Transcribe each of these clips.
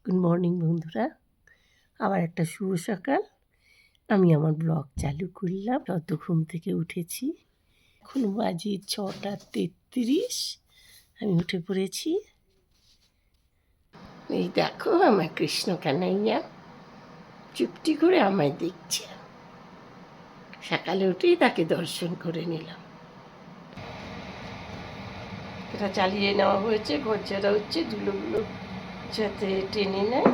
Good morning বন্ধুরা, আবার একটা শুভ সকাল। আমি আমার ব্লগ চালু করলাম। যত ঘুম থেকে উঠেছি, এখন বাজে 6:33। আমি উঠে পড়েছি। এই দেখো আমার কৃষ্ণ কানাইয়া চুপটি করে আমায় দেখছে। সকালে উঠেই তাকে দর্শন করে নিলাম। এটা চালিয়ে নেওয়া হয়েছে, ঘর ঝাড়া হচ্ছে, ধুলোগুলো যাতে টেনে নেয়।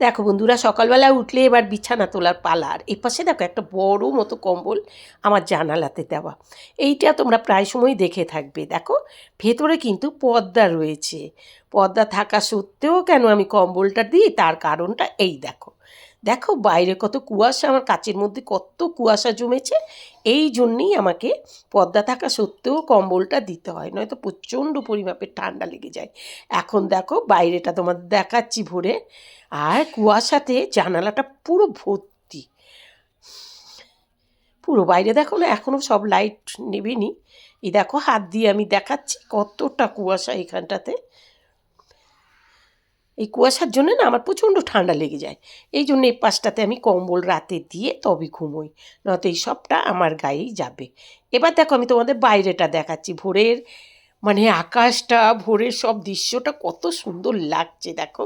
দেখো বন্ধুরা, সকালবেলা উঠলে এবার বিছানা তোলার পালা। আর এপাশে দেখো একটা বড় মতো কম্বল আমার জানালাতে দেওয়া। এইটা তোমরা প্রায় সময় দেখে থাকবে। দেখো ভেতরে কিন্তু পর্দা রয়েছে। পর্দা থাকা সত্ত্বেও কেন আমি কম্বলটা দিই, তার কারণটা এই দেখো। দেখো বাইরে কত কুয়াশা, আমার কাচের মধ্যে কত কুয়াশা জমেছে। এই জন্যেই আমাকে পর্দা থাকা সত্ত্বেও কম্বলটা দিতে হয়, নয়তো প্রচণ্ড পরিমাপের ঠান্ডা লেগে যায়। এখন দেখো বাইরেটা তোমাদের দেখাচ্ছি ভোরে, আর কুয়াশাতে জানালাটা পুরো ভর্তি। পুরো বাইরে দেখো না, এখনও সব লাইট নেবেনি। এই দেখো হাত দিয়ে আমি দেখাচ্ছি কতটা কুয়াশা এখানটাতে। এই কুয়াশার জন্য না আমার প্রচণ্ড ঠান্ডা লেগে যায়। এই জন্য এই পাশটাতে আমি কম্বল রাতে দিয়ে তবে ঘুমোই, নয়তো এই সবটা আমার গায়েই যাবে। এবার দেখো আমি তোমাদের বাইরেটা দেখাচ্ছি ভোরের, মানে আকাশটা, ভোরের সব দৃশ্যটা কত সুন্দর লাগছে। দেখো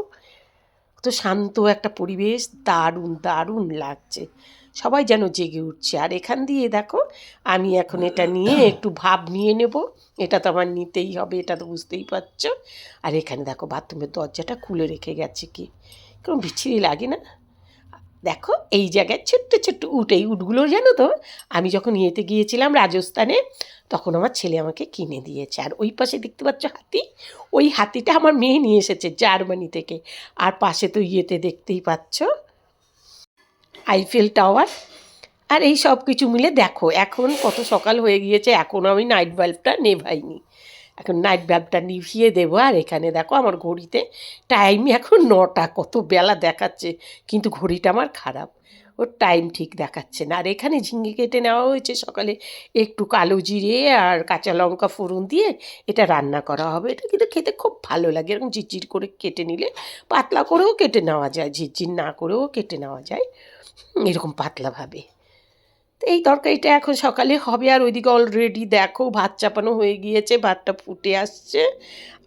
তো শান্ত একটা পরিবেশ, দারুণ দারুণ লাগছে। সবাই যেন জেগে উঠছে। আর এখান দিয়ে দেখো আমি এখন এটা নিয়ে একটু ভাব নিয়ে নেব। এটা তো আমার নিতেই হবে, এটা তো বুঝতেই পারছো। আর এখানে দেখো বাথরুমের দরজাটা খুলে রেখে গেছে, কি কেমন বিচ্ছিরি লাগে না? দেখো এই জায়গায় ছোট্ট ছোট্ট উট, এই উটগুলো জানো তো আমি যখন ইয়েতে গিয়েছিলাম রাজস্থানে, তখন আমার ছেলে আমাকে কিনে দিয়েছে। আর ওই পাশে দেখতে পাচ্ছ হাতি, ওই হাতিটা আমার মেয়ে নিয়ে এসেছে জার্মানি থেকে। আর পাশে তো ইয়েতে দেখতেই পাচ্ছ আইফেল টাওয়ার। আর এই সব কিছু মিলে দেখো এখন কত সকাল হয়ে গিয়েছে, এখনও আমি নাইট বাল্বটা নেভাইনি। এখন নাইট বাল্বটা নিভিয়ে দেবো। আর এখানে দেখো আমার ঘড়িতে টাইম এখন 9টা, কত বেলা দেখাচ্ছে, কিন্তু ঘড়িটা আমার খারাপ, ওর টাইম ঠিক দেখাচ্ছে না। আর এখানে ঝিঙে কেটে নেওয়া হয়েছে সকালে, একটু কালো জিরে আর কাঁচা লঙ্কা ফোড়ন দিয়ে এটা রান্না করা হবে। এটা কিন্তু খেতে খুব ভালো লাগে, এরকম ঝিরঝির করে কেটে নিলে। পাতলা করেও কেটে নেওয়া যায়, ঝিরঝির না করেও কেটে নেওয়া যায়, এরকম পাতলাভাবে। তো এই তরকারিটা এখন সকালে হবে। আর ওইদিকে অলরেডি দেখো ভাত চাপানো হয়ে গিয়েছে, ভাতটা ফুটে আসছে।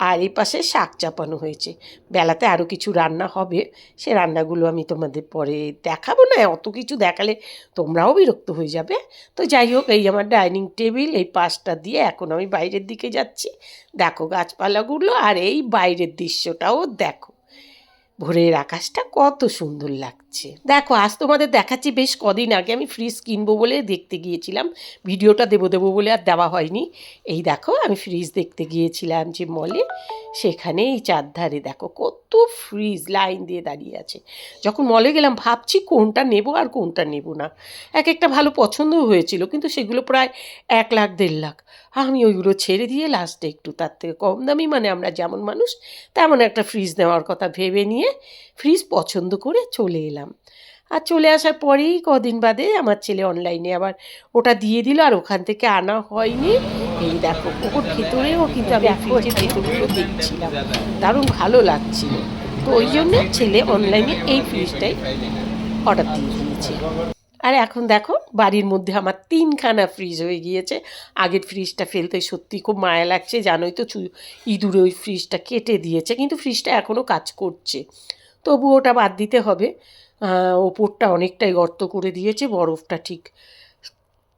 আর এই পাশে শাক চাপানো হয়েছে। বেলাতে আরও কিছু রান্না হবে, সে রান্নাগুলো আমি তোমাদের পরে দেখাবো না, অত কিছু দেখালে তোমরাও বিরক্ত হয়ে যাবে। তো যাই হোক, এই আমার ডাইনিং টেবিল, এই পাশটা দিয়ে এখন আমি বাইরের দিকে যাচ্ছি। দেখো গাছপালাগুলো, আর এই বাইরের দৃশ্যটাও দেখো, ভোরের আকাশটা কত সুন্দর লাগছে। দেখো আজ তোমাদের দেখাচ্ছি, বেশ কদিন আগে আমি ফ্রিজ কিনবো বলে দেখতে গিয়েছিলাম, ভিডিওটা দেবো বলে আর দেওয়া হয়নি। এই দেখো আমি ফ্রিজ দেখতে গিয়েছিলাম যে মলে, সেখানে এই চারধারে দেখো কত ফ্রিজ লাইন দিয়ে দাঁড়িয়ে আছে। যখন মলে গেলাম ভাবছি কোনটা নেব আর কোনটা নেব না। এক একটা ভালো পছন্দও হয়েছিল, কিন্তু সেগুলো প্রায় 1 লাখ 1.5 লাখ। আমি ওইগুলো ছেড়ে দিয়ে লাস্টে একটু তার থেকে কম দামি, মানে আমরা যেমন মানুষ তেমন একটা ফ্রিজ নেওয়ার কথা ভেবে নিয়ে ফ্রিজ পছন্দ করে চলে এলাম। আর চলে আসার পরেই কদিন বাদে আমার ছেলে অনলাইনে আবার ওটা দিয়ে দিল, আর ওখান থেকে আনা হয়নি। এই দেখো ওর ভেতরেও কিন্তু আমি ফ্রিজের ভেতরগুলো দেখছিলাম, দারুণ ভালো লাগছিল। তো ওই জন্য ছেলে অনলাইনে এই ফ্রিজটাই অর্ডার দিয়ে দিয়েছে। আর এখন দেখো বাড়ির মধ্যে আমার 3খানা ফ্রিজ হয়ে গিয়েছে। আগের ফ্রিজটা ফেলতে সত্যি খুব মায়া লাগছে, জানোই তো ইঁদুরে ওই ফ্রিজটা কেটে দিয়েছে, কিন্তু ফ্রিজটা এখনও কাজ করছে, তবু ওটা বাদ দিতে হবে। ওপরটা অনেকটাই গর্ত করে দিয়েছে, বরফটা ঠিক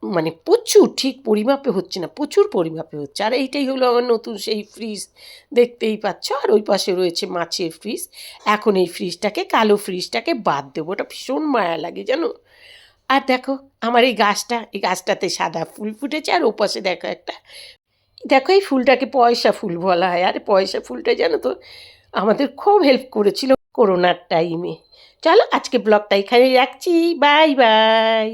মানে প্রচুর ঠিক পরিমাপে হচ্ছে না, প্রচুর পরিমাপে হচ্ছে। আর এইটাই হলো আমার নতুন সেই ফ্রিজ, দেখতেই পাচ্ছ। আর ওই পাশে রয়েছে মাছের ফ্রিজ। এখন এই ফ্রিজটাকে, কালো ফ্রিজটাকে বাদ দেবো, ওটা ভীষণ মায়া লাগে জানো। আর দেখো আমার এই গাছটা, এই গাছটাতে সাদা ফুল ফুটেছে। আর ওপাশে দেখো একটা, দেখো এই ফুলটাকে পয়সা ফুল বলা হয়। আর পয়সা ফুলটা জানো তো আমাদের খুব হেল্প করেছিল করোনার টাইমে। চলো আজকে ব্লগটা এখানেই রাখছি, বাই বাই।